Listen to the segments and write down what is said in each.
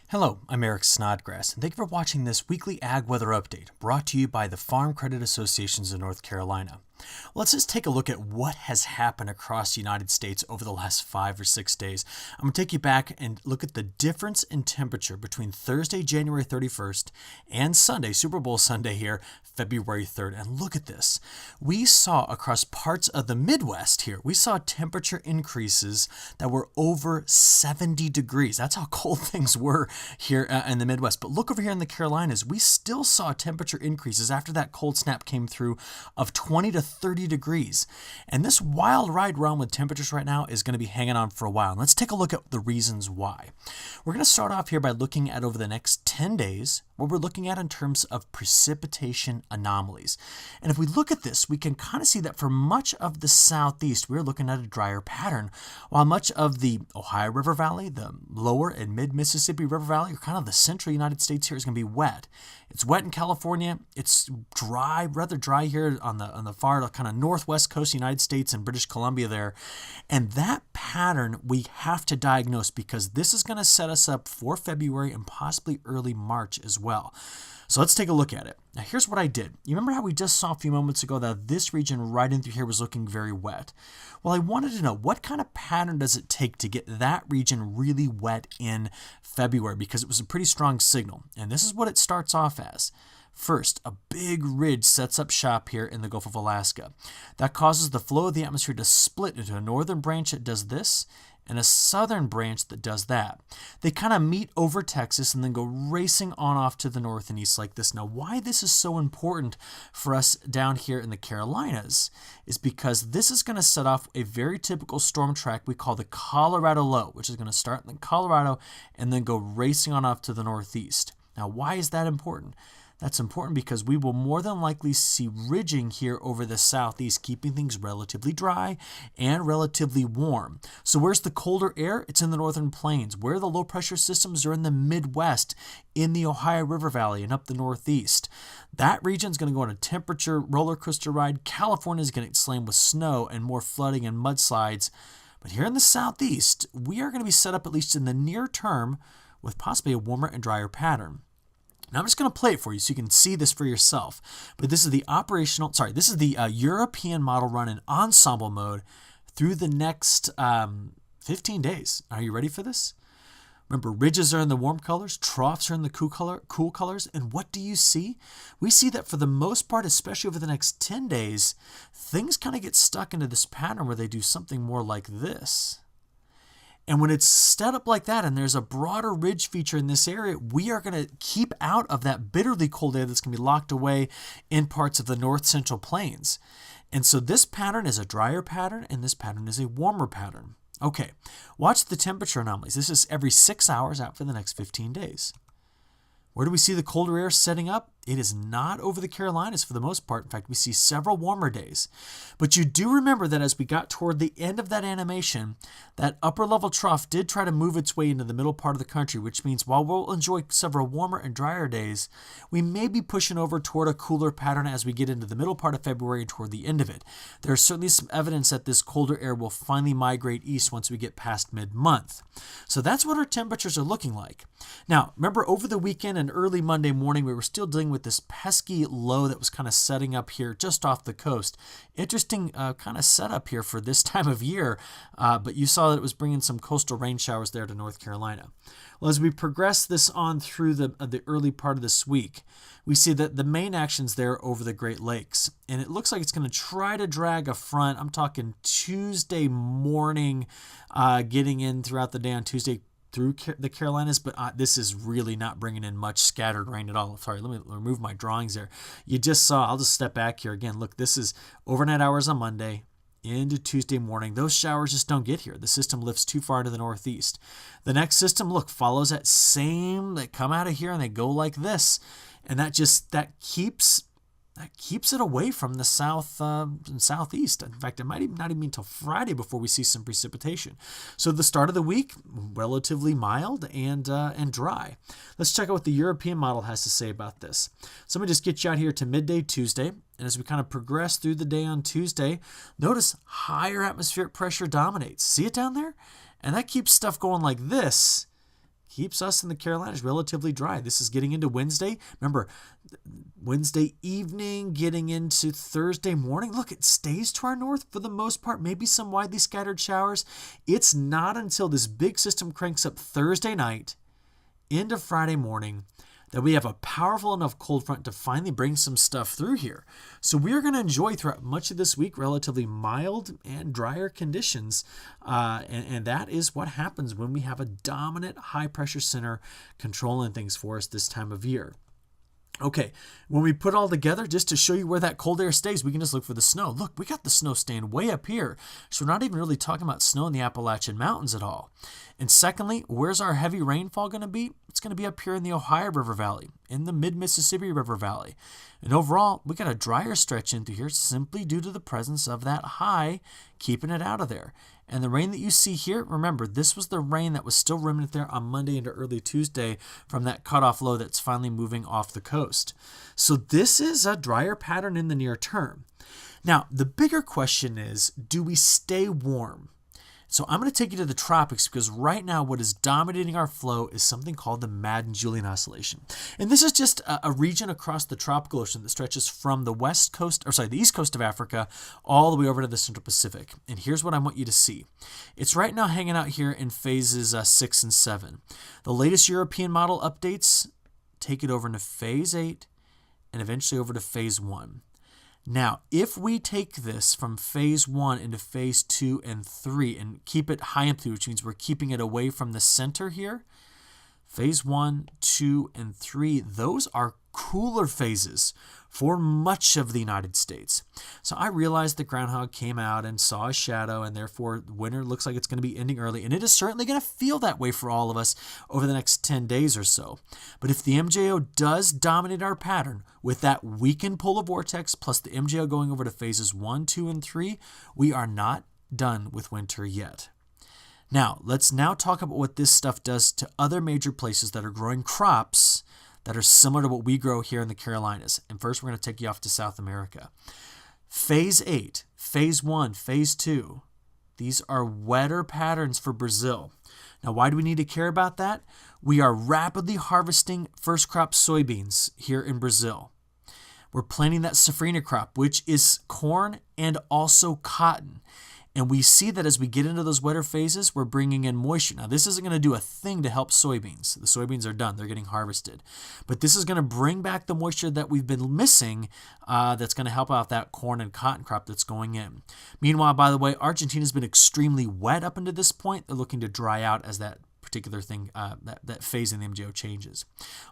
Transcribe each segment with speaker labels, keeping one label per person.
Speaker 1: Hello, I'm Eric Snodgrass, and thank you for watching this weekly Ag Weather Update brought to you by the Farm Credit Associations of North Carolina. Let's just take a look at what has happened across the United States over the last 5 or 6 days. I'm going to take you back and look at the difference in temperature between Thursday, January 31st, and Sunday, Super Bowl Sunday here, February 3rd. And look at this. We saw across parts of the Midwest here, we saw temperature increases that were over 70 degrees. That's how cold things were here in the Midwest. But look over here in the Carolinas, we still saw temperature increases after that cold snap came through of 20 to 30 degrees. And this wild ride around with temperatures right now is going to be hanging on for a while. And let's take a look at the reasons why. We're going to start off here by looking at over the next 10 days what we're looking at in terms of precipitation anomalies. And if we look at this, we can kind of see that for much of the southeast, we're looking at a drier pattern, while much of the Ohio River Valley, the lower and mid-Mississippi River Valley, or kind of the central United States here, is going to be wet. It's wet in California. It's dry, rather dry here on the far kind of northwest coast of the United States and British Columbia there. And that pattern we have to diagnose because this is going to set us up for February and possibly early March as well. So let's take a look at it. Now here's what I did. You remember how we just saw a few moments ago that this region right in through here was looking very wet? Well, I wanted to know what kind of pattern does it take to get that region really wet in February, because it was a pretty strong signal. And this is what it starts off as. First, a big ridge sets up shop here in the Gulf of Alaska. That causes the flow of the atmosphere to split into a northern branch that does this and a southern branch that does that. They kind of meet over Texas and then go racing on off to the north and east like this. Now, why this is so important for us down here in the Carolinas is because this is going to set off a very typical storm track we call the Colorado Low, which is going to start in Colorado and then go racing on off to the northeast. Now, why is that important? That's important because we will more than likely see ridging here over the southeast, keeping things relatively dry and relatively warm. So where's the colder air? It's in the northern plains. Where are the low pressure systems are in the Midwest, in the Ohio River Valley and up the northeast. That region is going to go on a temperature roller coaster ride. California is going to get slammed with snow and more flooding and mudslides. But here in the southeast, we are going to be set up, at least in the near term, with possibly a warmer and drier pattern. Now I'm just going to play it for you so you can see this for yourself. But this is the European model run in ensemble mode through the next 15 days. Are you ready for this? Remember, ridges are in the warm colors, troughs are in the cool colors, and what do you see? We see that for the most part, especially over the next 10 days, things kind of get stuck into this pattern where they do something more like this. And when it's set up like that and there's a broader ridge feature in this area, we are going to keep out of that bitterly cold air that's going to be locked away in parts of the north central plains. And so this pattern is a drier pattern and this pattern is a warmer pattern. Okay, watch the temperature anomalies. This is every 6 hours out for the next 15 days. Where do we see the colder air setting up? It is not over the Carolinas for the most part. In fact, we see several warmer days. But you do remember that as we got toward the end of that animation, that upper level trough did try to move its way into the middle part of the country, which means while we'll enjoy several warmer and drier days, we may be pushing over toward a cooler pattern as we get into the middle part of February and toward the end of it. There's certainly some evidence that this colder air will finally migrate east once we get past mid-month. So that's what our temperatures are looking like. Now, remember over the weekend and early Monday morning, we were still dealing with this pesky low that was kind of setting up here just off the coast. Interesting kind of setup here for this time of year, but you saw that it was bringing some coastal rain showers there to North Carolina. Well, as we progress this on through the early part of this week, we see that the main action's there over the Great Lakes, and it looks like it's going to try to drag a front. I'm talking Tuesday morning, getting in throughout the day on Tuesday through the Carolinas, but this is really not bringing in much scattered rain at all. Sorry, let me remove my drawings there. You just saw, I'll just step back here again. Look, this is overnight hours on Monday into Tuesday morning. Those showers just don't get here. The system lifts too far to the northeast. The next system, look, follows that same, they come out of here and they go like this. And that keeps it away from the south and southeast. In fact, it might even not even be until Friday before we see some precipitation. So the start of the week, relatively mild and dry. Let's check out what the European model has to say about this. So let me just get you out here to midday Tuesday. And as we kind of progress through the day on Tuesday, notice higher atmospheric pressure dominates. See it down there? And that keeps stuff going like this. keeps us in the Carolinas relatively dry. This is getting into Wednesday. Remember, Wednesday evening, getting into Thursday morning. Look, it stays to our north for the most part. Maybe some widely scattered showers. It's not until this big system cranks up Thursday night into Friday morning that we have a powerful enough cold front to finally bring some stuff through here. So we are going to enjoy throughout much of this week relatively mild and drier conditions. And that is what happens when we have a dominant high pressure center controlling things for us this time of year. Okay, when we put it all together, just to show you where that cold air stays, we can just look for the snow. Look, we got the snow staying way up here. So we're not even really talking about snow in the Appalachian Mountains at all. And secondly, where's our heavy rainfall going to be? It's going to be up here in the Ohio River Valley, in the mid-Mississippi River Valley. And overall, we got a drier stretch into here simply due to the presence of that high keeping it out of there. And the rain that you see here, remember, this was the rain that was still remnant there on Monday into early Tuesday from that cutoff low that's finally moving off the coast. So this is a drier pattern in the near term. Now, the bigger question is, do we stay warm? So I'm going to take you to the tropics because right now what is dominating our flow is something called the Madden-Julian Oscillation. And this is just a region across the tropical ocean that stretches from the the east coast of Africa all the way over to the Central Pacific. And here's what I want you to see. It's right now hanging out here in phases 6 and 7. The latest European model updates take it over into phase 8 and eventually over to phase 1. Now, if we take this from phase 1 into phase 2 and 3 and keep it high amplitude, which means we're keeping it away from the center here, phase 1, 2, and 3, those are cooler phases for much of the United States. So I realized the groundhog came out and saw a shadow, and therefore winter looks like it's going to be ending early, and it is certainly going to feel that way for all of us over the next 10 days or so. But if the MJO does dominate our pattern with that weakened polar vortex plus the MJO going over to phases 1, 2, and 3, we are not done with winter yet. Now, let's now talk about what this stuff does to other major places that are growing crops that are similar to what we grow here in the Carolinas. And first, we're going to take you off to South America. Phase 8, Phase 1, Phase 2. These are wetter patterns for Brazil. Now, why do we need to care about that? We are rapidly harvesting first crop soybeans here in Brazil. We're planting that safrinha crop, which is corn and also cotton. And we see that as we get into those wetter phases, we're bringing in moisture. Now, this isn't going to do a thing to help soybeans. The soybeans are done. They're getting harvested. But this is going to bring back the moisture that we've been missing that's going to help out that corn and cotton crop that's going in. Meanwhile, by the way, Argentina's been extremely wet up until this point. They're looking to dry out as that particular thing, that phase in the MJO changes.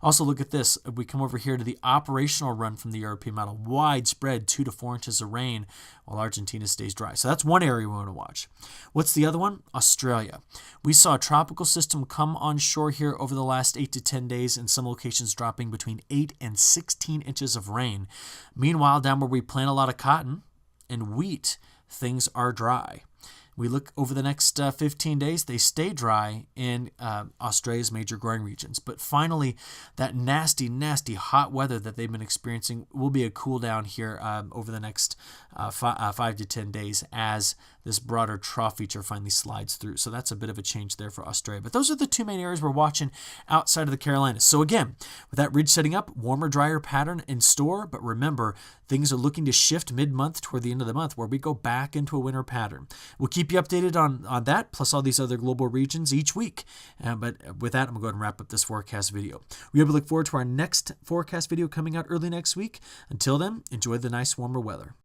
Speaker 1: Also, look at this. We come over here to the operational run from the European model. Widespread 2 to 4 inches of rain while Argentina stays dry. So that's one area we want to watch. What's the other one? Australia. We saw a tropical system come on shore here over the last 8 to 10 days, in some locations dropping between 8 and 16 inches of rain. Meanwhile, down where we plant a lot of cotton and wheat, things are dry. We look over the next 15 days, they stay dry in Australia's major growing regions. But finally, that nasty, nasty hot weather that they've been experiencing will be a cool down here over the next 5 to 10 days as this broader trough feature finally slides through. So that's a bit of a change there for Australia. But those are the two main areas we're watching outside of the Carolinas. So again, with that ridge setting up, warmer, drier pattern in store. But remember, things are looking to shift mid-month toward the end of the month where we go back into a winter pattern. We'll keep you updated on that, plus all these other global regions each week. But with that, I'm going to go ahead and wrap up this forecast video. We hope you look forward to our next forecast video coming out early next week. Until then, enjoy the nice warmer weather.